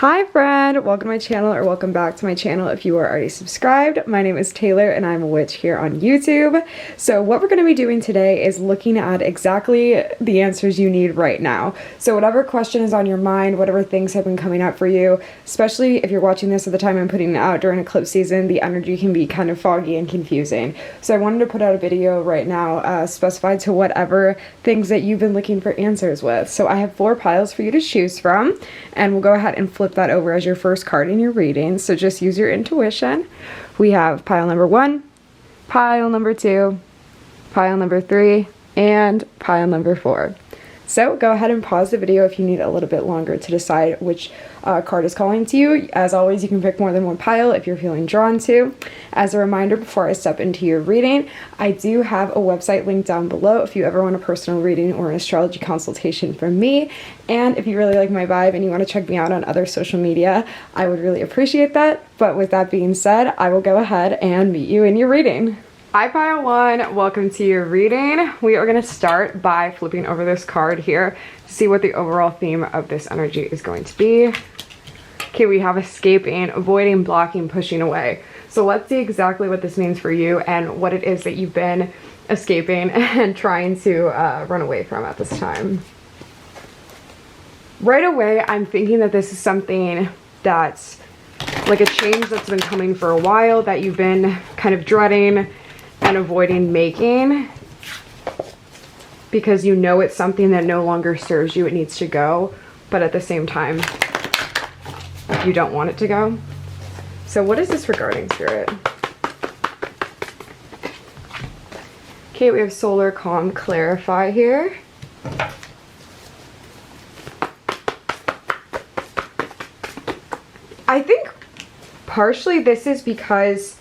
Hi friend, welcome to my channel, or welcome back to my channel if you are already subscribed. My name is Taylor and I'm a witch here on YouTube. So what we're going to be doing today is looking at exactly the answers you need right now. So whatever question is on your mind, whatever things have been coming up for you, especially if you're watching this at the time I'm putting it out during eclipse season, the energy can be kind of foggy and confusing. So I wanted to put out a video right now specified to whatever things that you've been looking for answers with. So I have 4 piles for you to choose from, and we'll go ahead and flip that over as your first card in your reading. So just use your intuition. We have pile number 1, pile number 2, pile number 3, and pile number 4. So go ahead and pause the video if you need a little bit longer to decide which card is calling to you. As always, you can pick more than one pile if you're feeling drawn to. As a reminder, before I step into your reading, I do have a website linked down below if you ever want a personal reading or an astrology consultation from me. And if you really like my vibe and you want to check me out on other social media, I would really appreciate that. But with that being said, I will go ahead and meet you in your reading. Hi pile 1, welcome to your reading. We are going to start by flipping over this card here to see what the overall theme of this energy is going to be. Okay, we have escaping, avoiding, blocking, pushing away. So let's see exactly what this means for you and what it is that you've been escaping and trying to run away from at this time. Right away, I'm thinking that this is something that's like a change that's been coming for a while, that you've been kind of dreading and avoiding making because you know it's something that no longer serves you, it needs to go, but at the same time you don't want it to go. So what is this regarding, Spirit? Okay, we have solar, calm, clarify here. I think partially this is because,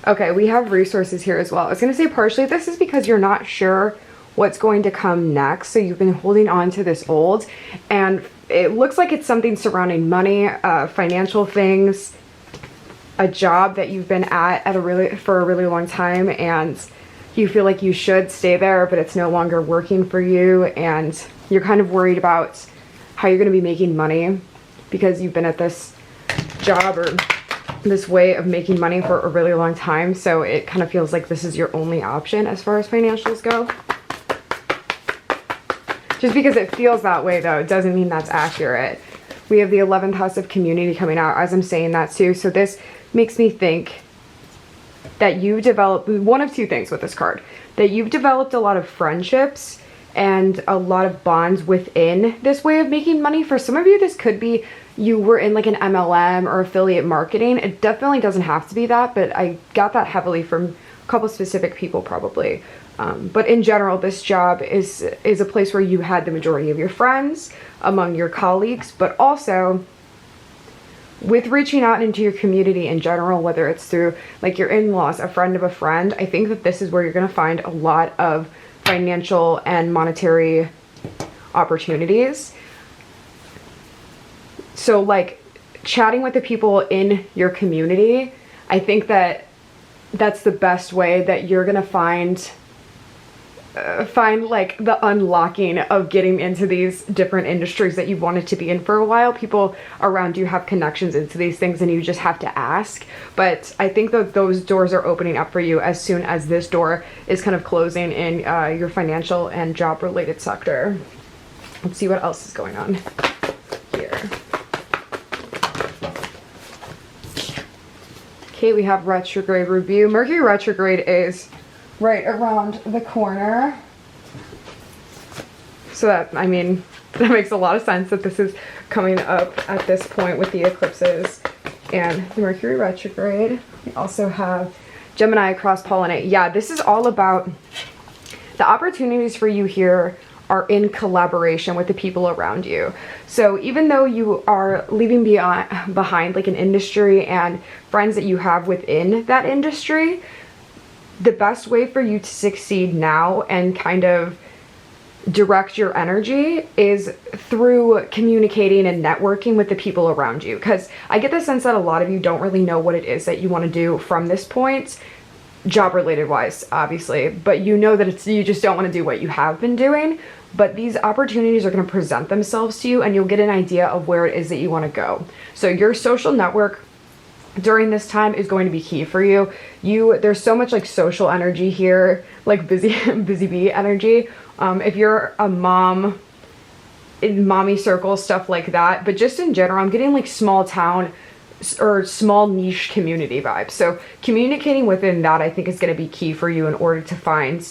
okay, we have resources here as well. I was going to say partially this is because you're not sure what's going to come next. So you've been holding on to this old, and it looks like it's something surrounding money, financial things, a job that you've been at for a really long time, and you feel like you should stay there, but it's no longer working for you, and you're kind of worried about how you're going to be making money because you've been at this job or this way of making money for a really long time. So it kind of feels like this is your only option as far as financials go. Just because it feels that way though, it doesn't mean that's accurate. We have the 11th house of community coming out as I'm saying that too. So this makes me think that you've developed one of two things with this card, that you've developed a lot of friendships and a lot of bonds within this way of making money. For some of you, this could be you were in like an MLM or affiliate marketing. It definitely doesn't have to be that, but I got that heavily from a couple specific people probably. But in general, this job is a place where you had the majority of your friends among your colleagues, but also with reaching out into your community in general, whether it's through like your in-laws, a friend of a friend, I think that this is where you're going to find a lot of financial and monetary opportunities. So like chatting with the people in your community, I think that that's the best way that you're gonna find like the unlocking of getting into these different industries that you've wanted to be in for a while. People around you have connections into these things and you just have to ask. But I think that those doors are opening up for you as soon as this door is kind of closing in your financial and job related sector. Let's see what else is going on here. Okay, we have retrograde review. Mercury retrograde is right around the corner. So that, I mean, that makes a lot of sense that this is coming up at this point with the eclipses and the Mercury retrograde. We also have Gemini cross-pollinate. Yeah, this is all about the opportunities for you here are in collaboration with the people around you. So even though you are leaving behind like an industry and friends that you have within that industry, the best way for you to succeed now and kind of direct your energy is through communicating and networking with the people around you. Because I get the sense that a lot of you don't really know what it is that you want to do from this point. job related wise, obviously, but you know that you just don't want to do what you have been doing. But these opportunities are going to present themselves to you, and you'll get an idea of where it is that you want to go. So your social network during this time is going to be key for you. There's so much like social energy here, like busy bee energy. If you're a mom, in mommy circles, stuff like that. But just in general, I'm getting like small town or small niche community vibes. So communicating within that, I think, is going to be key for you in order to find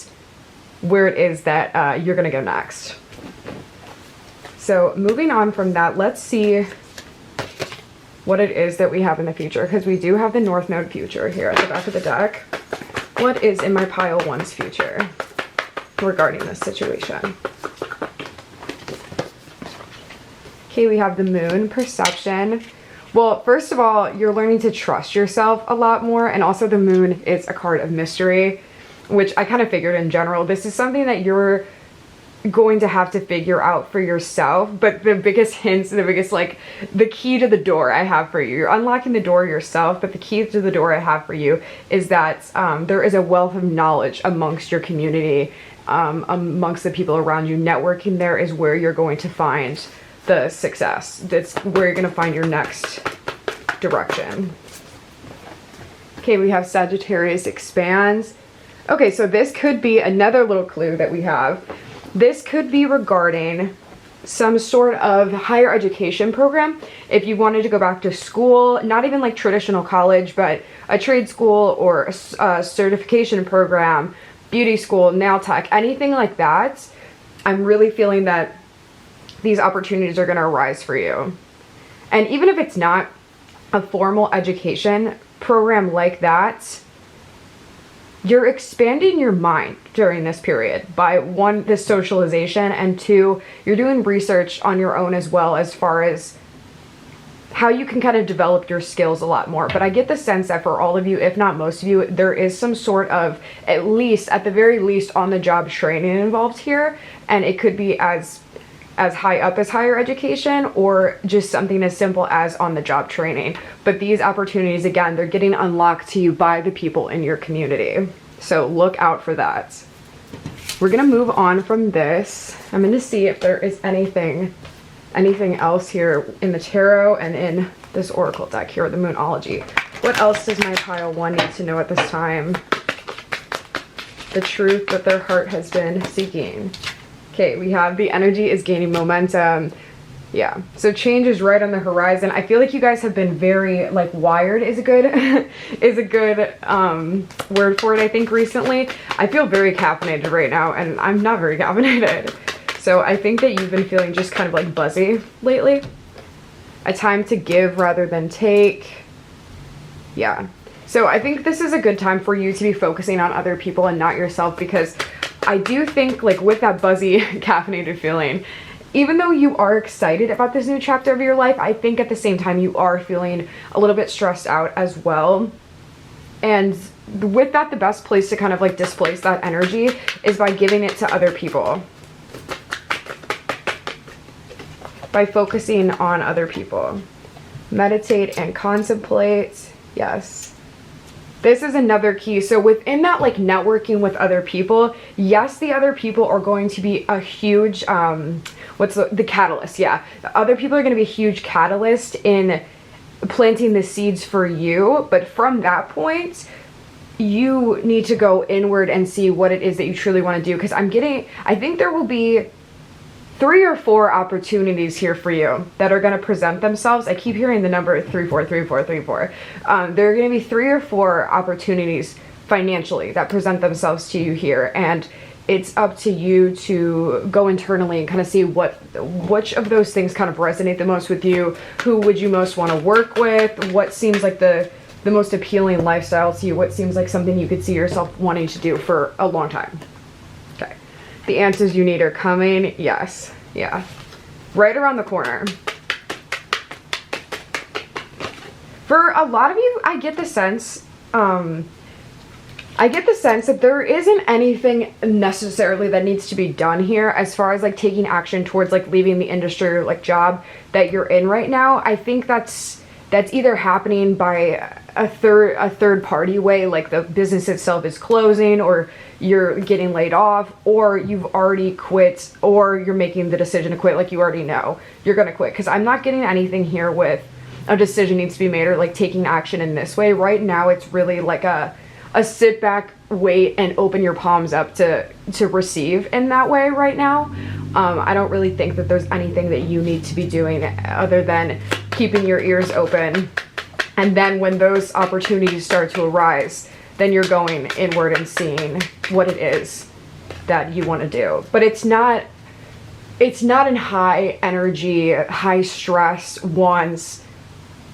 where it is that you're going to go next. So moving on from that, let's see what it is that we have in the future, because we do have the North Node future here at the back of the deck. What is in my pile one's future regarding this situation? Okay, we have the Moon, perception. Well, first of all, you're learning to trust yourself a lot more, and also the Moon is a card of mystery, which I kind of figured in general. This is something that you're going to have to figure out for yourself, but the biggest hints, the key to the door I have for you, you're unlocking the door yourself, but the key to the door I have for you is that there is a wealth of knowledge amongst your community, amongst the people around you. Networking there is where you're going to find the success. That's where you're going to find your next direction. Okay, we have Sagittarius expands. Okay, so this could be another little clue that we have. This could be regarding some sort of higher education program. If you wanted to go back to school, not even like traditional college, but a trade school or a certification program, beauty school, nail tech, anything like that, I'm really feeling that these opportunities are going to arise for you. And even if it's not a formal education program like that, you're expanding your mind during this period by one, this socialization, and two, you're doing research on your own as well, as far as how you can kind of develop your skills a lot more. But I get the sense that for all of you, if not most of you, there is some sort of, at the very least, on the job training involved here. And it could be as high up as higher education, or just something as simple as on the job training. But these opportunities, again, they're getting unlocked to you by the people in your community. So look out for that. We're gonna move on from this. I'm gonna see if there is anything else here in the tarot and in this oracle deck here, the Moonology. What else does my pile one need to know at this time? The truth that their heart has been seeking. Okay, we have the energy is gaining momentum. Yeah, so change is right on the horizon. I feel like you guys have been very, like, wired is a good word for it, I think, recently. I feel very caffeinated right now, and I'm not very caffeinated. So I think that you've been feeling just kind of like buzzy lately. A time to give rather than take. Yeah. So I think this is a good time for you to be focusing on other people and not yourself, because I do think, like, with that buzzy, caffeinated feeling, even though you are excited about this new chapter of your life, I think at the same time you are feeling a little bit stressed out as well. And with that, the best place to kind of like displace that energy is by giving it to other people. By focusing on other people. Meditate and contemplate. Yes. This is another key. So within that, like, networking with other people, yes, the other people are going to be a huge, what's the catalyst? Yeah. The other people are going to be a huge catalyst in planting the seeds for you. But from that point, you need to go inward and see what it is that you truly want to do. Because I think there will be 3 or 4 opportunities here for you that are going to present themselves. I keep hearing the number 343434. There are going to be 3 or 4 opportunities financially that present themselves to you here, and it's up to you to go internally and kind of see which of those things kind of resonate the most with you. Who would you most want to work with? What seems like the most appealing lifestyle to you? What seems like something you could see yourself wanting to do for a long time? Okay. The answers you need are coming. Yes. Yeah. Right around the corner. For a lot of you, I get the sense that there isn't anything necessarily that needs to be done here as far as like taking action towards like leaving the industry or like job that you're in right now. I think that's either happening by a third party way, like the business itself is closing, or you're getting laid off, or you've already quit, or you're making the decision to quit, like you already know you're gonna quit. Because I'm not getting anything here with a decision needs to be made or like taking action in this way. Right now it's really like a sit back, wait, and open your palms up to receive in that way right now. I don't really think that there's anything that you need to be doing other than keeping your ears open. And then when those opportunities start to arise, then you're going inward and seeing what it is that you want to do. But it's not in high energy, high stress wands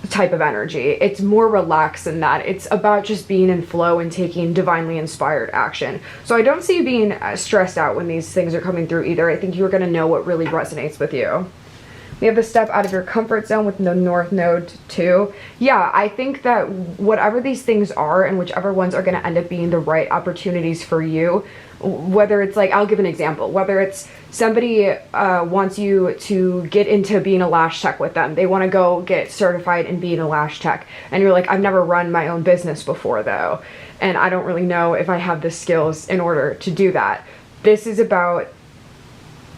type of energy. It's more relaxed than that. It's about just being in flow and taking divinely inspired action. So I don't see you being stressed out when these things are coming through either. I think you're going to know what really resonates with you. We have the step out of your comfort zone with the North Node too. Yeah, I think that whatever these things are and whichever ones are going to end up being the right opportunities for you, whether it's like, I'll give an example, whether it's somebody wants you to get into being a lash tech with them. They want to go get certified in being a lash tech. And you're like, I've never run my own business before though. And I don't really know if I have the skills in order to do that. This is about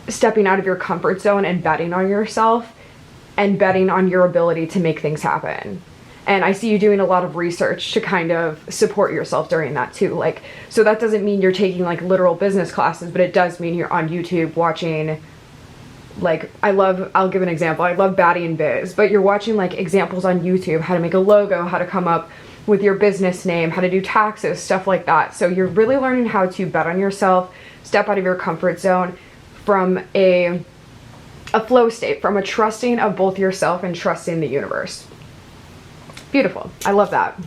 stepping out of your comfort zone and betting on yourself and betting on your ability to make things happen. And I see you doing a lot of research to kind of support yourself during that too. Like, so that doesn't mean you're taking like literal business classes, but it does mean you're on YouTube watching, like, I'll give an example. I love Batty and Biz, but you're watching like examples on YouTube, how to make a logo, how to come up with your business name, how to do taxes, stuff like that. So you're really learning how to bet on yourself, step out of your comfort zone, from a flow state, from a trusting of both yourself and trusting the universe. Beautiful. I love that.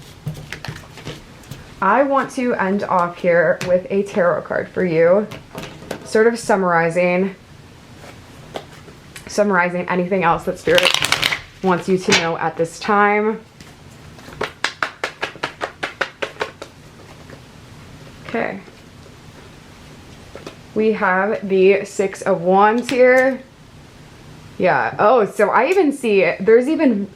I want to end off here with a tarot card for you, sort of summarizing anything else that Spirit wants you to know at this time. Okay. We have the Six of Wands here. Yeah. Oh, so I even see there's even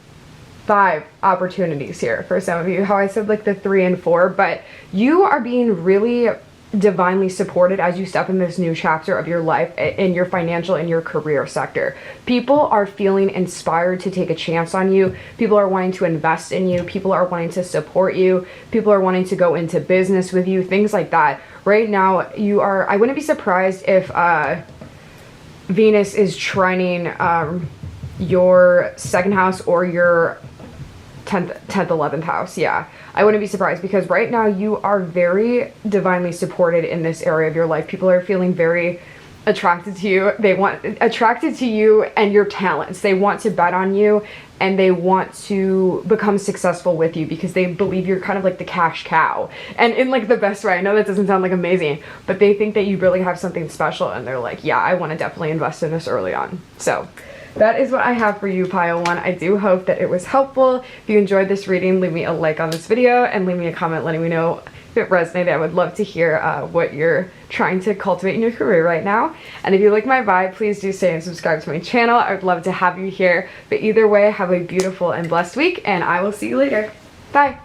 5 opportunities here for some of you. How I said like the 3 and 4, but you are being really divinely supported as you step in this new chapter of your life in your financial and your career sector. People are feeling inspired to take a chance on you. People are wanting to invest in you. People are wanting to support you. People are wanting to go into business with you, things like that. Right now, you are, I wouldn't be surprised if Venus is trining your 2nd house or your 10th, 11th house. Yeah, I wouldn't be surprised, because right now you are very divinely supported in this area of your life. People are feeling very attracted to you. Attracted to you and your talents. They want to bet on you and they want to become successful with you because they believe you're kind of like the cash cow. And in like the best way. I know that doesn't sound like amazing, but they think that you really have something special and they're like, yeah, I want to definitely invest in this early on. So that is what I have for you, Pile 1. I do hope that it was helpful. If you enjoyed this reading, leave me a like on this video and leave me a comment letting me know if it resonated. I would love to hear what you're trying to cultivate in your career right now. And if you like my vibe, please do stay and subscribe to my channel. I would love to have you here. But either way, have a beautiful and blessed week, and I will see you later. Bye.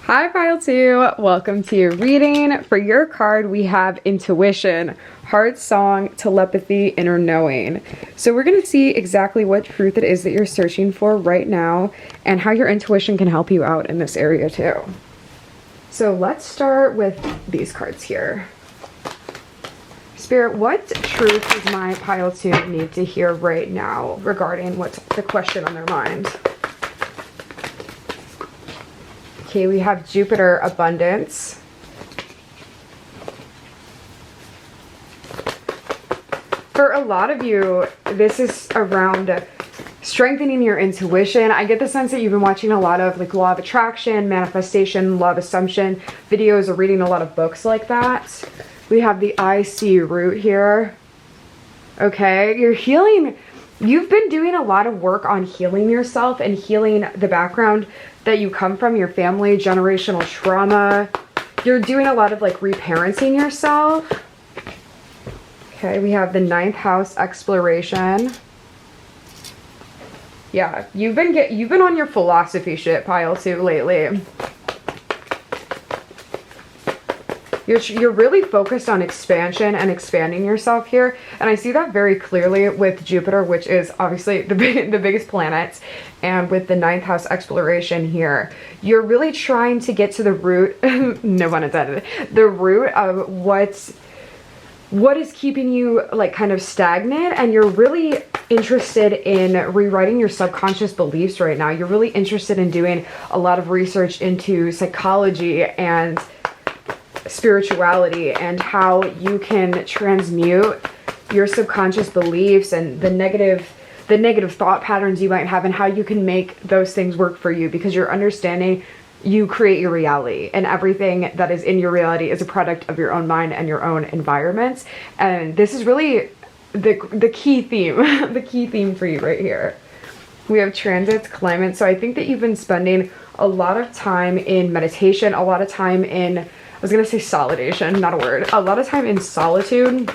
Hi, Pile 2. Welcome to your reading. For your card, we have intuition, heart song, telepathy, inner knowing. So we're going to see exactly what truth it is that you're searching for right now and how your intuition can help you out in this area too. So let's start with these cards here. Spirit, what truth does my Pile 2 need to hear right now regarding what's the question on their mind? Okay, we have Jupiter, abundance. For a lot of you, this is around strengthening your intuition. I get the sense that you've been watching a lot of like law of attraction, manifestation, law of assumption videos, or reading a lot of books like that. We have the IC root here. Okay, you're healing. You've been doing a lot of work on healing yourself and healing the background that you come from, your family, generational trauma. You're doing a lot of like reparenting yourself. Okay, we have the 9th house, exploration. Yeah, you've been on your philosophy shit pile too lately. You're really focused on expansion and expanding yourself here. And I see that very clearly with Jupiter, which is obviously the biggest planet. And with the 9th house exploration here, you're really trying to get to the root, no pun intended, the root of what is keeping you like kind of stagnant. And you're really interested in rewriting your subconscious beliefs right now. You're really interested in doing a lot of research into psychology and spirituality and how you can transmute your subconscious beliefs and the negative thought patterns you might have, and how you can make those things work for you, because you're understanding you create your reality, and everything that is in your reality is a product of your own mind and your own environment. And this is really the key theme the key theme for you right here. We have transits, climate. So I think that you've been spending a lot of time in meditation, a lot of time in, I was gonna say solidation, not a word, a lot of time in solitude,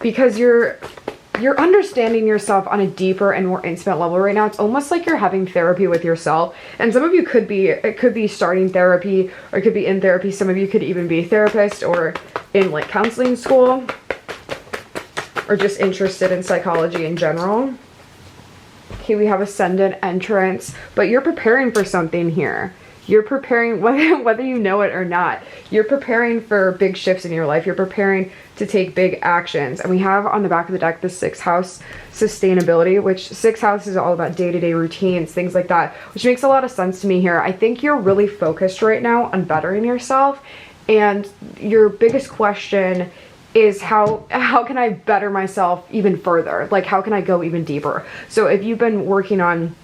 because you're understanding yourself on a deeper and more intimate level right now. It's almost like you're having therapy with yourself. And some of you could be starting therapy, or it could be in therapy. Some of you could even be a therapist or in like counseling school, or just interested in psychology in general. Okay, we have ascendant entrance, but you're preparing for something here. You're preparing, whether you know it or not, you're preparing for big shifts in your life. You're preparing to take big actions. And we have on the back of the deck the 6th house, sustainability, which 6th house is all about day-to-day routines, things like that, which makes a lot of sense to me here. I think you're really focused right now on bettering yourself. And your biggest question is how can I better myself even further? Like, how can I go even deeper? So if you've been working on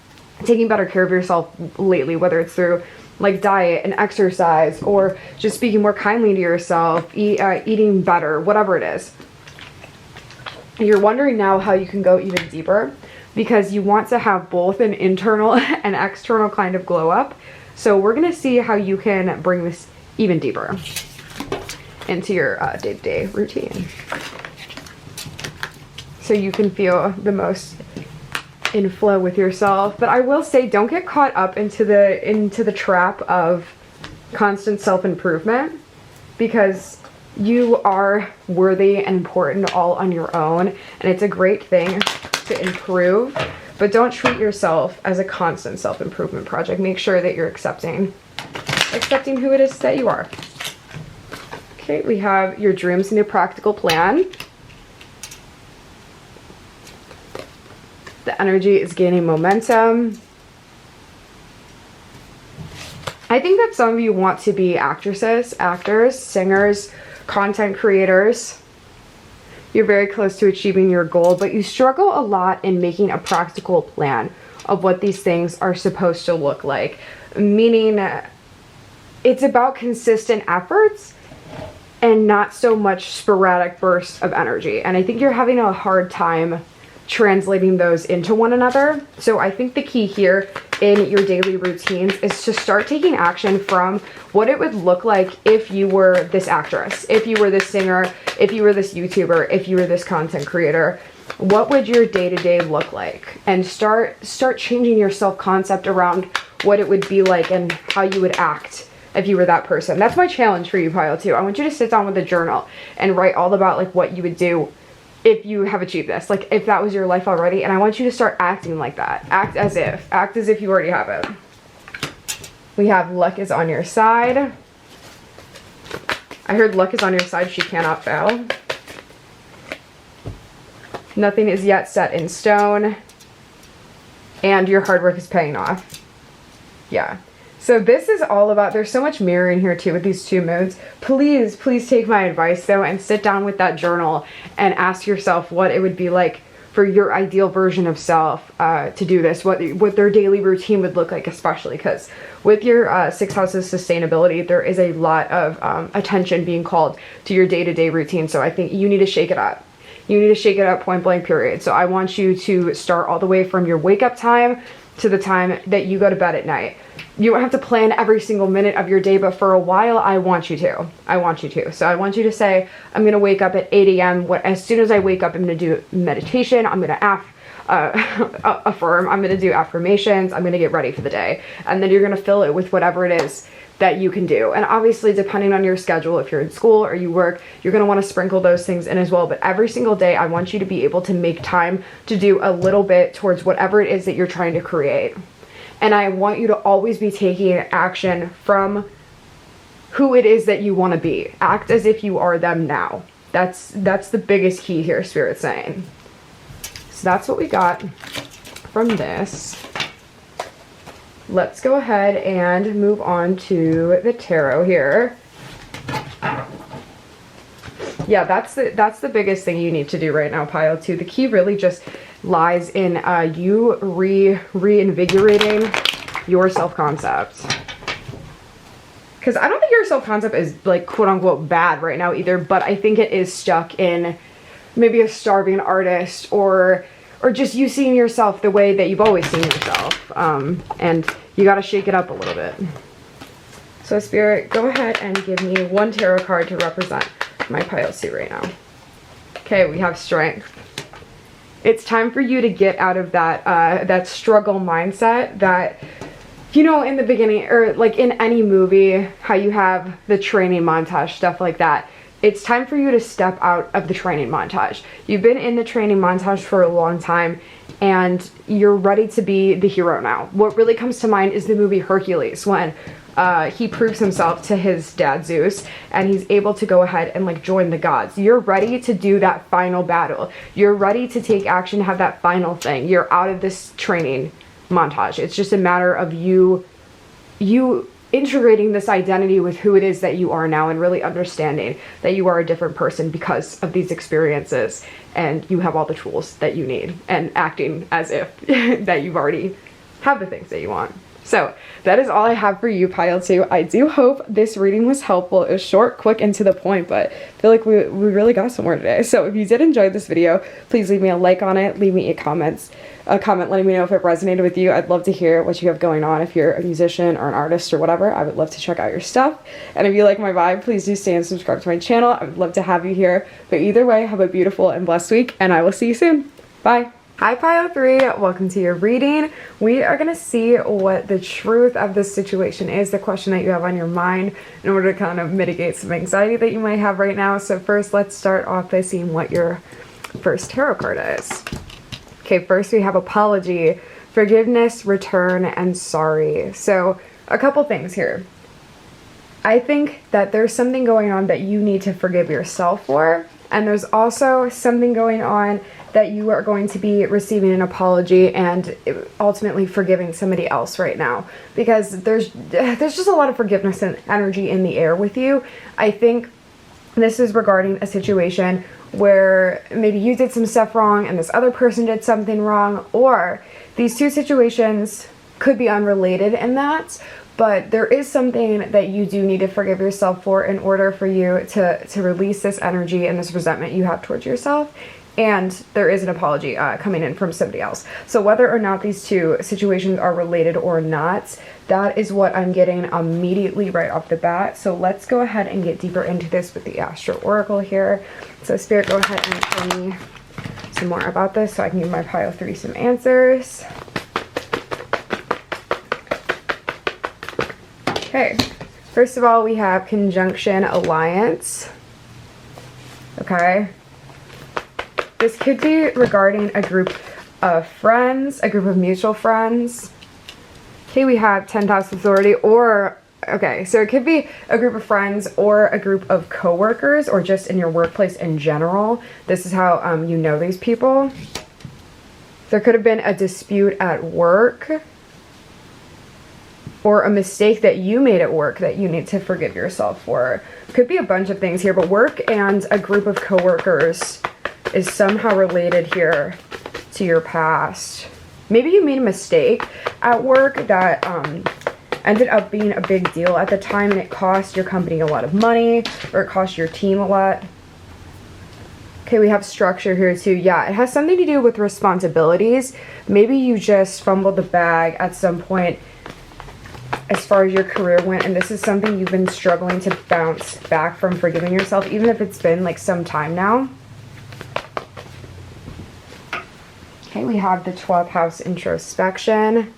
taking better care of yourself lately, whether it's through like diet and exercise, or just speaking more kindly to yourself, eating better, whatever it is, you're wondering now how you can go even deeper, because you want to have both an internal and external kind of glow up. So we're gonna see how you can bring this even deeper into your day-to-day routine, so you can feel the most in flow with yourself. But I will say, don't get caught up into the trap of constant self-improvement, because you are worthy and important all on your own, and it's a great thing to improve, but don't treat yourself as a constant self-improvement project. Make sure that you're accepting who it is that you are. Okay, we have your dreams and a practical plan. The energy is gaining momentum. I think that some of you want to be actresses, actors, singers, content creators. You're very close to achieving your goal, but you struggle a lot in making a practical plan of what these things are supposed to look like. Meaning, it's about consistent efforts and not so much sporadic bursts of energy. And I think you're having a hard time translating those into one another. So I think the key here in your daily routines is to start taking action from what it would look like if you were this actress, if you were this singer, if you were this YouTuber, if you were this content creator. What would your day-to-day look like? And start changing your self-concept around what it would be like and how you would act if you were that person. That's my challenge for you, Pile 2. I want you to sit down with a journal and write all about like what you would do if you have achieved this, like if that was your life already. And I want you to start acting like that. Act as if you already have it. We have luck is on your side. I heard luck is on your side, she cannot fail. Nothing is yet set in stone, and your hard work is paying off. Yeah. So this is all about, there's so much mirroring here too with these two moons. Please take my advice though, and sit down with that journal and ask yourself what it would be like for your ideal version of self to do this, what their daily routine would look like, especially because with your 6th house's sustainability, there is a lot of attention being called to your day-to-day routine. So I think you need to shake it up. You need to shake it up, point blank period. So I want you to start all the way from your wake up time to the time that you go to bed at night. You don't have to plan every single minute of your day, but for a while, I want you to. So I want you to say, I'm going to wake up at 8 a.m. As soon as I wake up, I'm going to do meditation. I'm going to affirm. I'm going to do affirmations. I'm going to get ready for the day. And then you're going to fill it with whatever it is that you can do. And obviously, depending on your schedule, if you're in school or you work, you're going to want to sprinkle those things in as well. But every single day, I want you to be able to make time to do a little bit towards whatever it is that you're trying to create. And I want you to always be taking action from who it is that you want to be. Act as if you are them now. That's the biggest key here, Spirit's saying. So that's what we got from this. Let's go ahead and move on to the tarot here. Yeah, that's the biggest thing you need to do right now, pile 2. The key really just lies in you reinvigorating your self-concept. Because I don't think your self-concept is like quote-unquote bad right now either, but I think it is stuck in maybe a starving artist or just you seeing yourself the way that you've always seen yourself. And you got to shake it up a little bit. So Spirit, go ahead and give me one tarot card to represent my pile 2 right now. Okay, we have Strength. It's time for you to get out of that that struggle mindset that, you know, in the beginning, or like in any movie, how you have the training montage, stuff like that. It's time for you to step out of the training montage. You've been in the training montage for a long time and you're ready to be the hero now. What really comes to mind is the movie Hercules, when he proves himself to his dad Zeus and he's able to go ahead and like join the gods. You're ready to do that final battle. You're ready to take action, have that final thing. You're out of this training montage. It's just a matter of you integrating this identity with who it is that you are now and really understanding that you are a different person because of these experiences and you have all the tools that you need and acting as if that you've already have the things that you want. So that is all I have for you, pile 2. I do hope this reading was helpful. It was short, quick, and to the point, but I feel like we really got somewhere today. So if you did enjoy this video, please leave me a like on it. Leave me a comment letting me know if it resonated with you. I'd love to hear what you have going on. If you're a musician or an artist or whatever, I would love to check out your stuff. And if you like my vibe, please do stay and subscribe to my channel. I would love to have you here. But either way, have a beautiful and blessed week, and I will see you soon. Bye. Hi pile 3, welcome to your reading. We are going to see what the truth of this situation is, the question that you have on your mind, in order to kind of mitigate some anxiety that you might have right now. So first, let's start off by seeing what your first tarot card is. Okay, first we have apology, forgiveness, return, and sorry. So a couple things here. I think that there's something going on that you need to forgive yourself for, and there's also something going on that you are going to be receiving an apology and ultimately forgiving somebody else right now, because there's just a lot of forgiveness and energy in the air with you. I think this is regarding a situation where maybe you did some stuff wrong and this other person did something wrong, or these two situations could be unrelated in that, but there is something that you do need to forgive yourself for in order for you to release this energy and this resentment you have towards yourself. And there is an apology coming in from somebody else. So whether or not these two situations are related or not, that is what I'm getting immediately right off the bat. So let's go ahead and get deeper into this with the Astro Oracle here. So Spirit, go ahead and tell me some more about this so I can give my pile 3 some answers. Okay, first of all, we have conjunction alliance. Okay. This could be regarding a group of friends, a group of mutual friends. Okay, we have 10th house authority, or, okay, so it could be a group of friends or a group of coworkers, or just in your workplace in general. This is how you know these people. There could have been a dispute at work, or a mistake that you made at work that you need to forgive yourself for. Could be a bunch of things here, but work and a group of coworkers is somehow related here to your past. Maybe you made a mistake at work that ended up being a big deal at the time, and it cost your company a lot of money, or it cost your team a lot. Okay, we have structure here too. Yeah, it has something to do with responsibilities. Maybe you just fumbled the bag at some point as far as your career went, and this is something you've been struggling to bounce back from forgiving yourself, even if it's been like some time now. Okay, we have the 12th house introspection.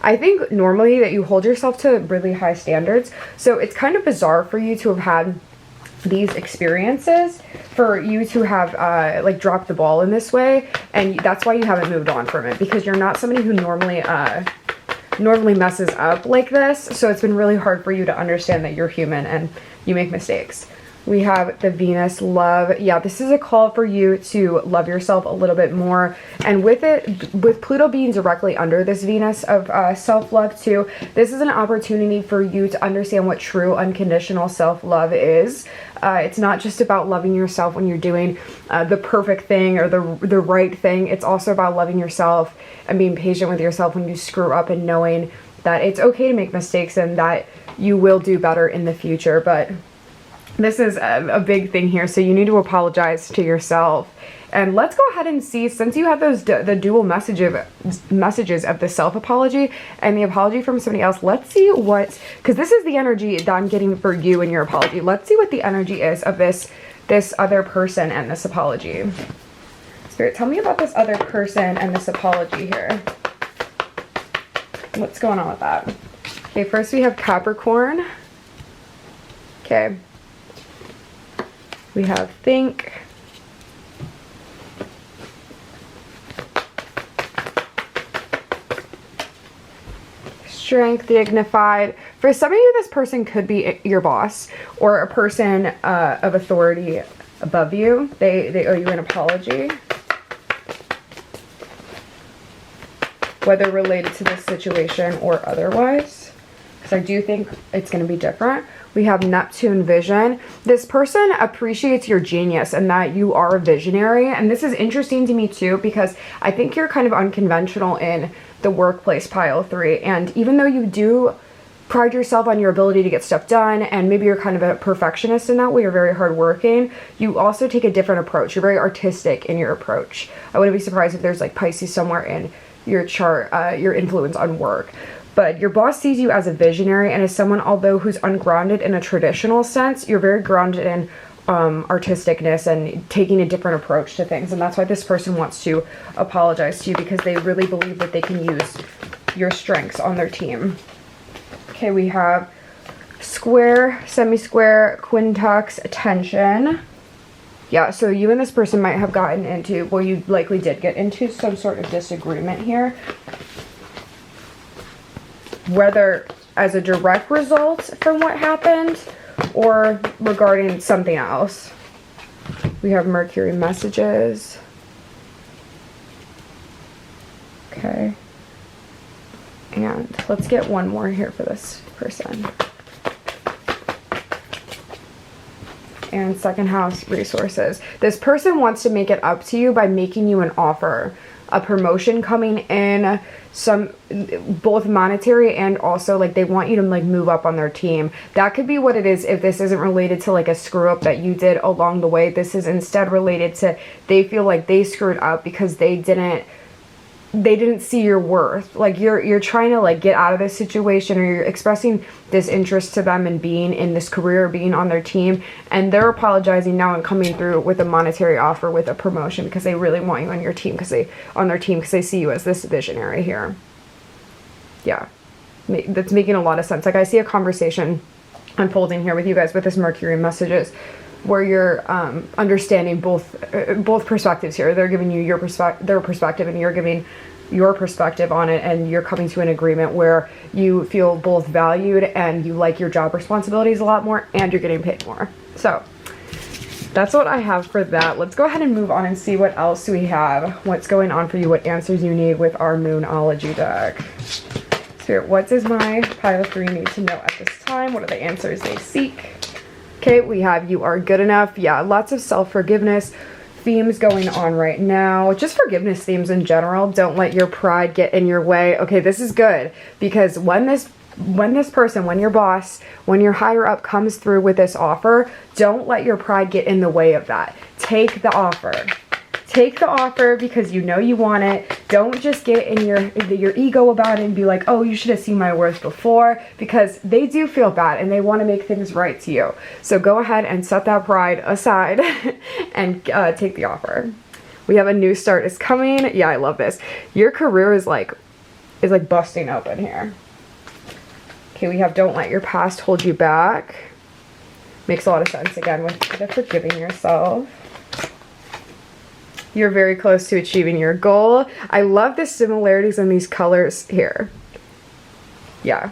I think normally that you hold yourself to really high standards, so it's kind of bizarre for you to have had these experiences, for you to have like dropped the ball in this way, and that's why you haven't moved on from it, because you're not somebody who normally messes up like this. So it's been really hard for you to understand that you're human and you make mistakes. We have the Venus love. Yeah, this is a call for you to love yourself a little bit more. And with it, with Pluto being directly under this Venus of self-love too, this is an opportunity for you to understand what true unconditional self-love is. It's not just about loving yourself when you're doing the perfect thing or the right thing. It's also about loving yourself and being patient with yourself when you screw up, and knowing that it's okay to make mistakes and that you will do better in the future. But this is a big thing here, so you need to apologize to yourself. And let's go ahead and see, since you have those the dual messages of the self-apology and the apology from somebody else, let's see what, because this is the energy that I'm getting for you and your apology. Let's see what the energy is of this other person and this apology. Spirit, tell me about this other person and this apology here. What's going on with that? Okay, first we have Capricorn. Okay. We have think. Strength, dignified. For some of you, this person could be your boss or a person of authority above you. They owe you an apology, whether related to this situation or otherwise, because I do think it's going to be different. We have Neptune vision. This person appreciates your genius and that you are a visionary. And this is interesting to me too, because I think you're kind of unconventional in the workplace, pile 3. And even though you do pride yourself on your ability to get stuff done, and maybe you're kind of a perfectionist in that way, you're very hardworking, you also take a different approach. You're very artistic in your approach. I wouldn't be surprised if there's like Pisces somewhere in your chart, your influence on work. But your boss sees you as a visionary and as someone, although who's ungrounded in a traditional sense, you're very grounded in artisticness and taking a different approach to things. And that's why this person wants to apologize to you, because they really believe that they can use your strengths on their team. Okay, we have square, semi-square, quintux, tension. Yeah, so you and this person might have gotten into, well, you likely did get into some sort of disagreement here, whether as a direct result from what happened or regarding something else. We have Mercury messages. Okay. And let's get one more here for this person. And second house resources. This person wants to make it up to you by making you an offer, a promotion coming in, some both monetary and also like they want you to like move up on their team. That could be what it is. If this isn't related to like a screw up that you did along the way, this is instead related to they feel like they screwed up because they didn't see your worth. Like you're trying to like get out of this situation, or you're expressing disinterest to them and being in this career, being on their team, and they're apologizing now and coming through with a monetary offer, with a promotion, because they really want you on your team, because they see you as this visionary here. Yeah, that's making a lot of sense. Like I see a conversation unfolding here with you guys with this Mercury messages, where you're understanding both perspectives here. They're giving you their perspective, and you're giving your perspective on it, and you're coming to an agreement where you feel both valued and you like your job responsibilities a lot more, and you're getting paid more. So that's what I have for that. Let's go ahead and move on and see what else we have. What's going on for you? What answers you need with our Moonology deck. Spirit, what does my pile 3 need to know at this time? What are the answers they seek? Okay, we have you are good enough. Yeah, lots of self-forgiveness themes going on right now. Just forgiveness themes in general. Don't let your pride get in your way. Okay, this is good, because when this person, when your boss, when your higher up comes through with this offer, don't let your pride get in the way of that. Take the offer. Take the offer because you know you want it. Don't just get in your ego about it and be like, oh, you should have seen my worth before, because they do feel bad and they want to make things right to you. So go ahead and set that pride aside and take the offer. We have a new start is coming. Yeah, I love this. Your career is like busting open here. Okay, we have don't let your past hold you back. Makes a lot of sense again with the forgiving yourself. You're very close to achieving your goal. I love the similarities in these colors here. Yeah.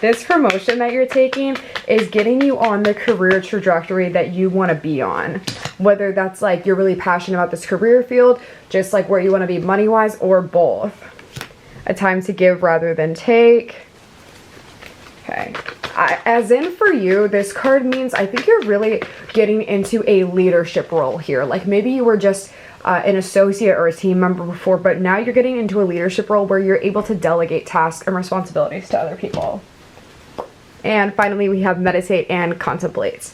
This promotion that you're taking is getting you on the career trajectory that you want to be on. Whether that's like you're really passionate about this career field, just like where you want to be money-wise, or both. A time to give rather than take. Okay. As in for you, this card means I think you're really getting into a leadership role here. Like maybe you were just an associate or a team member before, but now you're getting into a leadership role where you're able to delegate tasks and responsibilities to other people. And finally, we have meditate and contemplate.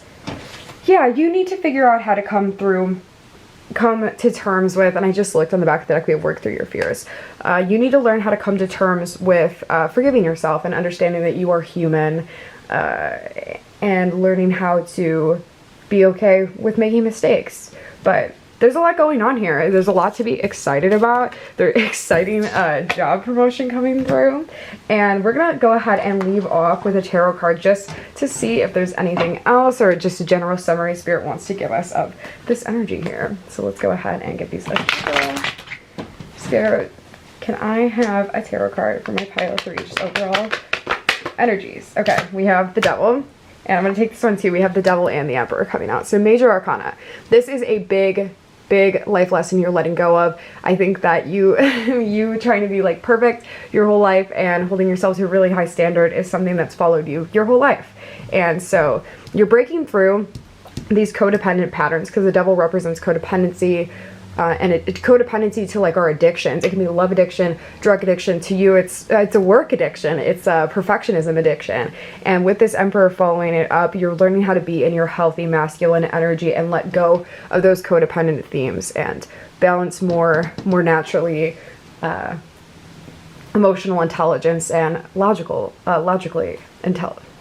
Yeah, you need to figure out how to come to terms with, and I just looked on the back of the deck, we have work through your fears. You need to learn how to come to terms with forgiving yourself and understanding that you are human, and learning how to be okay with making mistakes. But there's a lot going on here. There's a lot to be excited about. There's exciting job promotion coming through. And we're going to go ahead and leave off with a tarot card just to see if there's anything else or just a general summary Spirit wants to give us of this energy here. So let's go ahead and get these Spirit, can I have a tarot card for my pile 3, just overall energies? Okay, we have the Devil. And I'm going to take this one too. We have the Devil and the Emperor coming out. So Major Arcana. This is a big life lesson you're letting go of. I think that you trying to be like perfect your whole life and holding yourself to a really high standard is something that's followed you your whole life. And so you're breaking through these codependent patterns, because the Devil represents codependency, and codependency to like our addictions. It can be love addiction, drug addiction. To you, it's a work addiction. It's a perfectionism addiction. And with this Emperor following it up, you're learning how to be in your healthy masculine energy and let go of those codependent themes and balance more naturally emotional intelligence and logical intelligence.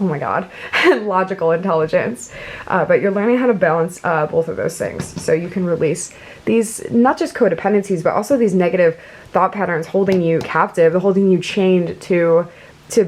But you're learning how to balance both of those things, so you can release these, not just codependencies, but also these negative thought patterns holding you captive, holding you chained to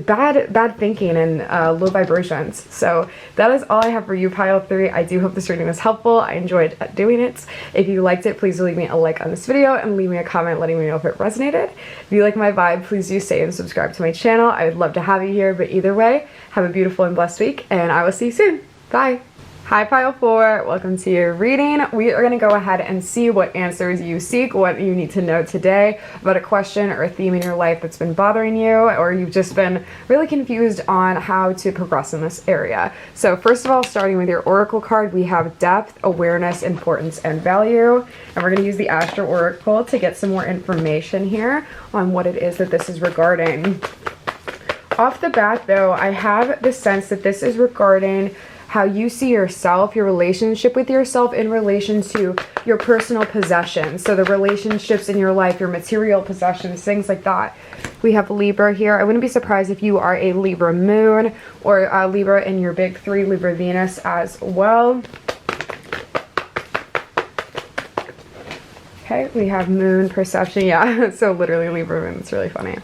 bad thinking and low vibrations. So that is all I have for you, pile 3. I do hope this reading was helpful. I enjoyed doing it. If you liked it, please leave me a like on this video and leave me a comment letting me know if it resonated. If you like my vibe, please do stay and subscribe to my channel. I would love to have you here, but either way, have a beautiful and blessed week, and I will see you soon. Bye. Hi pile 4, welcome to your reading. We are going to go ahead and see what answers you seek, what you need to know today about a question or a theme in your life that's been bothering you, or you've just been really confused on how to progress in this area. So first of all, starting with your oracle card, we have depth, awareness, importance, and value. And we're going to use the Astro Oracle to get some more information here on what it is that this is regarding. Off the bat though, I have the sense that this is regarding how you see yourself, your relationship with yourself in relation to your personal possessions. So the relationships in your life, your material possessions, things like that. We have Libra here. I wouldn't be surprised if you are a Libra moon or a Libra in your big 3, Libra Venus as well. Okay, we have moon perception. Yeah, so literally Libra moon. It's really funny.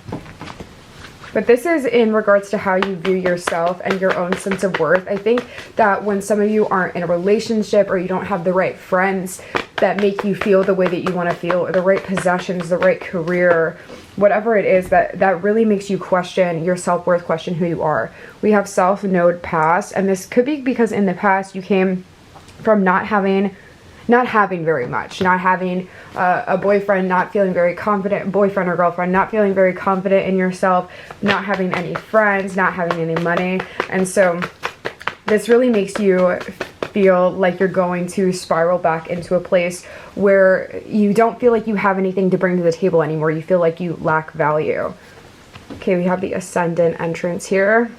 But this is in regards to how you view yourself and your own sense of worth. I think that when some of you aren't in a relationship, or you don't have the right friends that make you feel the way that you want to feel, or the right possessions, the right career, whatever it is, that really makes you question your self-worth, question who you are. We have self-node past, and this could be because in the past you came from not having very much, not having a boyfriend, not feeling very confident, boyfriend or girlfriend, not feeling very confident in yourself, not having any friends, not having any money. And so this really makes you feel like you're going to spiral back into a place where you don't feel like you have anything to bring to the table anymore. You feel like you lack value. Okay, we have the Ascendant entrance here.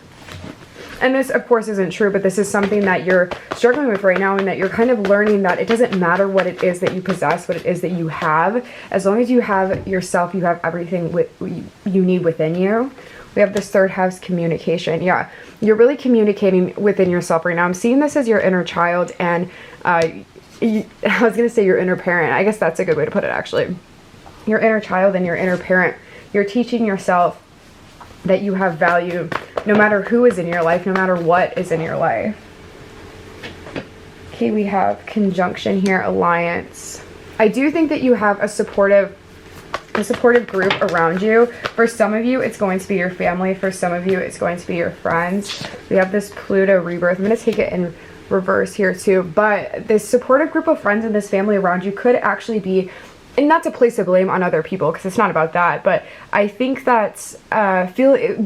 And this, of course, isn't true, but this is something that you're struggling with right now, and that you're kind of learning that it doesn't matter what it is that you possess, what it is that you have. As long as you have yourself, you have everything you need within you. We have this 3rd house, communication. Yeah, you're really communicating within yourself right now. I'm seeing this as your inner child, and I was going to say your inner parent. I guess that's a good way to put it, actually. Your inner child and your inner parent. You're teaching yourself that you have value no matter who is in your life, no matter what is in your life. Okay, we have conjunction here, alliance. I do think that you have a supportive group around you. For some of you, it's going to be your family. For some of you, it's going to be your friends. We have this Pluto rebirth. I'm going to take it in reverse here too. But this supportive group of friends and this family around you could actually be, and not to place the blame on other people because it's not about that, but I think that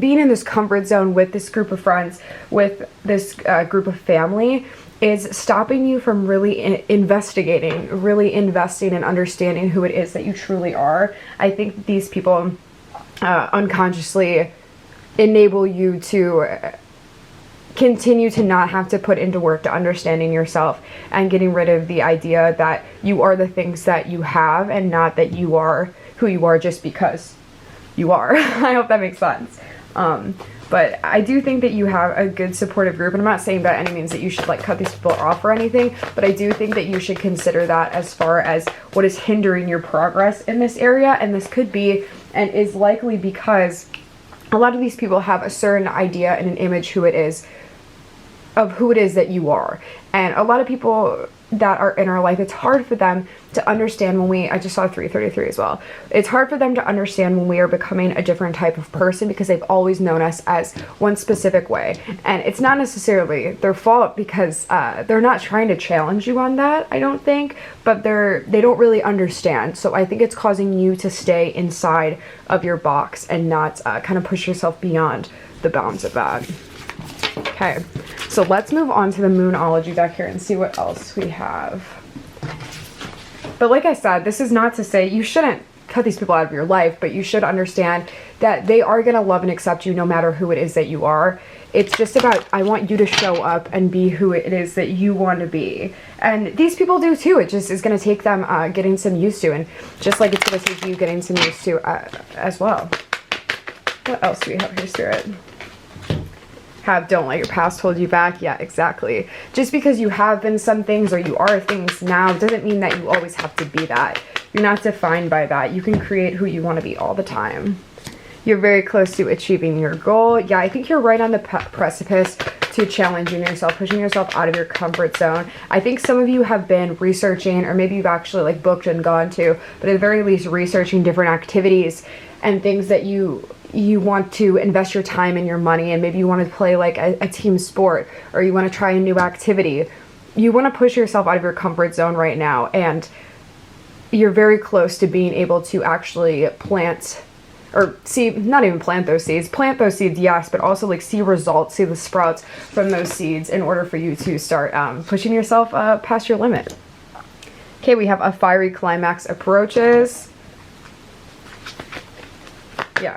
being in this comfort zone with this group of friends, with this group of family, is stopping you from really investigating, really investing and understanding who it is that you truly are. I think these people unconsciously enable you to continue to not have to put into work to understanding yourself and getting rid of the idea that you are the things that you have and not that you are who you are just because you are. I hope that makes sense. But I do think that you have a good supportive group, and I'm not saying by any means that you should like cut these people off or anything, but I do think that you should consider that as far as what is hindering your progress in this area. And this could be and is likely because a lot of these people have a certain idea and an image who it is that you are. And a lot of people that are in our life, it's hard for them to understand when I just saw 333 as well. It's hard for them to understand when we are becoming a different type of person because they've always known us as one specific way. And it's not necessarily their fault because they're not trying to challenge you on that, I don't think, but they don't really understand. So I think it's causing you to stay inside of your box and not kind of push yourself beyond the bounds of that. Okay, so let's move on to the Moonology deck here and see what else we have. But like I said, this is not to say you shouldn't cut these people out of your life, but you should understand that they are going to love and accept you no matter who it is that you are. It's just about, I want you to show up and be who it is that you want to be. And these people do too. It just is going to take them getting some used to, and just like it's going to take you getting some used to as well. What else do we have here, Spirit? Don't let your past hold you back. Yeah, exactly. Just because you have been some things or you are things now doesn't mean that you always have to be that. You're not defined by that. You can create who you want to be all the time. You're very close to achieving your goal. Yeah, I think you're right on the precipice to challenging yourself, pushing yourself out of your comfort zone. I think some of you have been researching, or maybe you've actually like booked and gone to, but at the very least researching different activities and things that you want to invest your time and your money in. Maybe you want to play like a team sport, or you want to try a new activity. You want to push yourself out of your comfort zone right now, and you're very close to being able to actually plant, or see, not even plant those seeds, yes, but also like see results, see the sprouts from those seeds in order for you to start pushing yourself past your limit. Okay, we have a fiery climax approaches. Yeah.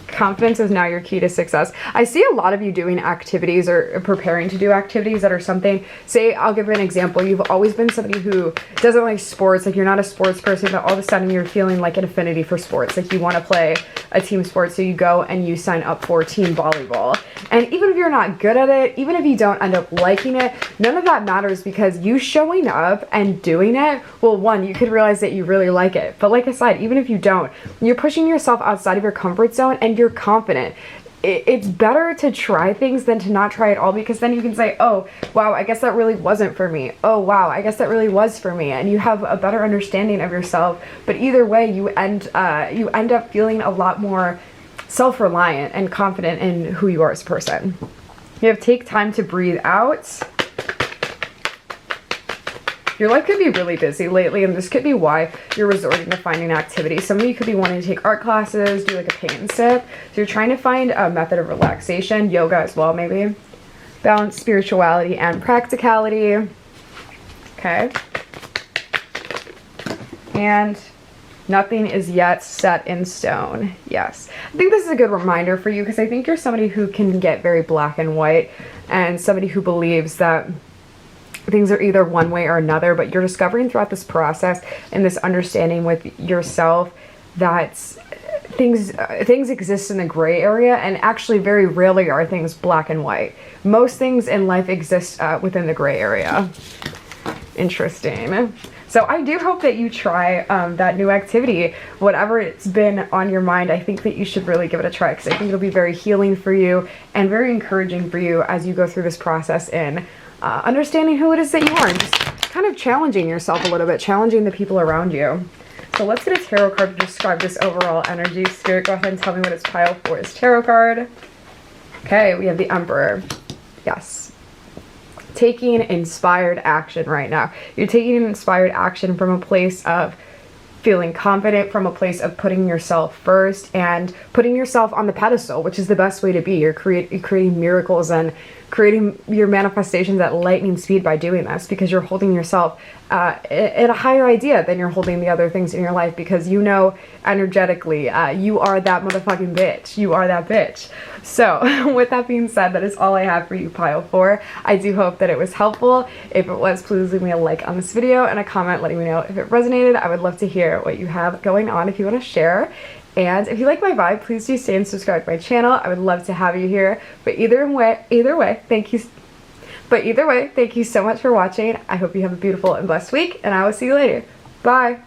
Confidence is now your key to success. I see a lot of you doing activities or preparing to do activities that are something, say, I'll give you an example. You've always been somebody who doesn't like sports, like you're not a sports person, but all of a sudden you're feeling like an affinity for sports. Like you want to play a team sport, so you go and you sign up for team volleyball. And even if you're not good at it, even if you don't end up liking it, none of that matters, because you showing up and doing it, well, one, you could realize that you really like it. But like I said, even if you don't, you're pushing yourself outside of your comfort zone and you're confident. It's better to try things than to not try at all, because then you can say, oh wow, I guess that really wasn't for me. Oh wow, I guess that really was for me. And you have a better understanding of yourself. But either way, you end up feeling a lot more self-reliant and confident in who you are as a person. You have take time to breathe out. Your life could be really busy lately, and this could be why you're resorting to finding activities. Some of you could be wanting to take art classes, do like a paint and sip. So you're trying to find a method of relaxation, yoga as well maybe. Balance spirituality and practicality. Okay. And nothing is yet set in stone. Yes. I think this is a good reminder for you, because I think you're somebody who can get very black and white, and somebody who believes that things are either one way or another, but you're discovering throughout this process and this understanding with yourself that things exist in the gray area, and actually very rarely are things black and white. Most things in life exist within the gray area. Interesting. So I do hope that you try that new activity, whatever it's been on your mind. I think that you should really give it a try, because I think it'll be very healing for you and very encouraging for you as you go through this process in understanding who it is that you are, and just kind of challenging yourself a little bit, challenging the people around you. So let's get a tarot card to describe this overall energy. Spirit, go ahead and tell me what it's piled for this tarot card. Okay, we have the Emperor. Yes. Taking inspired action right now. You're taking inspired action from a place of feeling confident, from a place of putting yourself first and putting yourself on the pedestal, which is the best way to be. You're creating miracles and creating your manifestations at lightning speed by doing this, because you're holding yourself at a higher idea than you're holding the other things in your life, because you know energetically you are that motherfucking bitch. You are that bitch. So with that being said, that is all I have for you, pile 4. I do hope that it was helpful. If it was, please leave me a like on this video and a comment letting me know if it resonated. I would love to hear what you have going on if you want to share. And if you like my vibe, please do stay and subscribe to my channel. I would love to have you here. But either way, thank you. But either way, thank you so much for watching. I hope you have a beautiful and blessed week, and I will see you later. Bye.